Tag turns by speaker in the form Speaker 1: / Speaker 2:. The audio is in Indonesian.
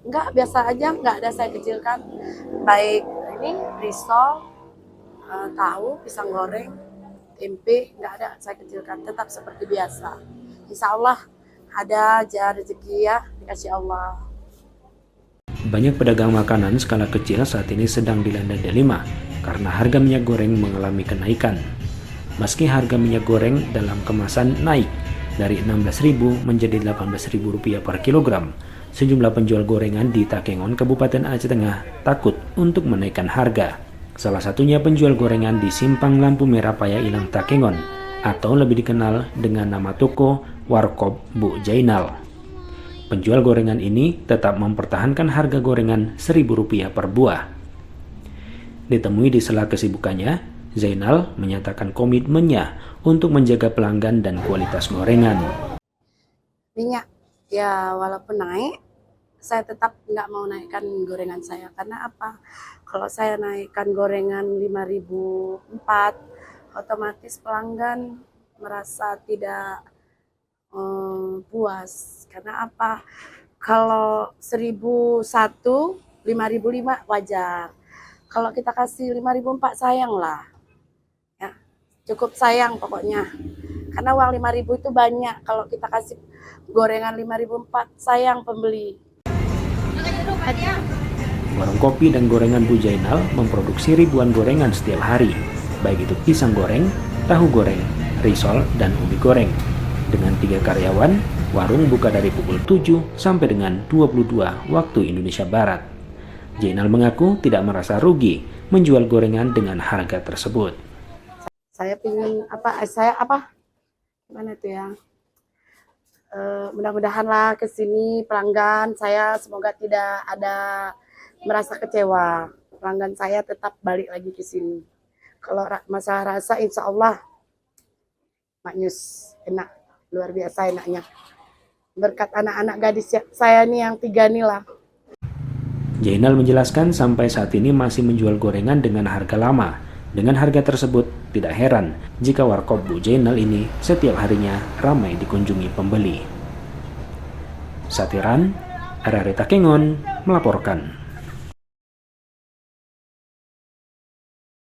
Speaker 1: Enggak, biasa aja, enggak ada saya kecilkan. Baik ini risol, tahu, pisang goreng, tempe, enggak ada saya kecilkan. Tetap seperti biasa. Insya Allah ada aja rezeki ya, dikasih Allah.
Speaker 2: Banyak pedagang makanan skala kecil saat ini sedang dilanda dilema karena harga minyak goreng mengalami kenaikan. Meski harga minyak goreng dalam kemasan naik dari Rp16.000 menjadi Rp18.000 per kilogram, sejumlah penjual gorengan di Takengon, Kabupaten Aceh Tengah takut untuk menaikkan harga. Salah satunya penjual gorengan di Simpang Lampu Merah Paya Ilang Takengon, atau lebih dikenal dengan nama toko Warkop Bu Jainal. Penjual gorengan ini tetap mempertahankan harga gorengan Rp1.000 per buah. Ditemui di sela kesibukannya, Zainal menyatakan komitmennya untuk menjaga pelanggan dan kualitas gorengan.
Speaker 1: Minyak, ya walaupun naik, saya tetap nggak mau naikkan gorengan saya. Karena apa? Kalau saya naikkan gorengan 5.004, otomatis pelanggan merasa tidak puas. Karena apa? Kalau 1.001, 5.005 wajar. Kalau kita kasih 5.004 sayang lah. Ya, cukup sayang pokoknya. Karena uang 5.000 itu banyak. Kalau kita kasih gorengan 5.004 sayang pembeli.
Speaker 2: Warung kopi dan gorengan Bu Jainal memproduksi ribuan gorengan setiap hari, baik itu pisang goreng, tahu goreng, risol, dan ubi goreng. Dengan 3 karyawan, warung buka dari pukul 7 sampai dengan 22 waktu Indonesia Barat. Jainal mengaku tidak merasa rugi menjual gorengan dengan harga tersebut.
Speaker 1: Saya pingin gimana itu ya? Mudah-mudahan lah ke sini pelanggan saya semoga tidak ada merasa kecewa. Pelanggan saya tetap balik lagi ke sini. Kalau masalah rasa insya Allah maknyus, enak. Luar biasa enaknya. Berkat anak-anak gadis saya nih yang 3 nih lah.
Speaker 2: Jainal menjelaskan sampai saat ini masih menjual gorengan dengan harga lama. Dengan harga tersebut, tidak heran jika Warkop Bu Jainal ini setiap harinya ramai dikunjungi pembeli. Satiran, RRI Takengon melaporkan.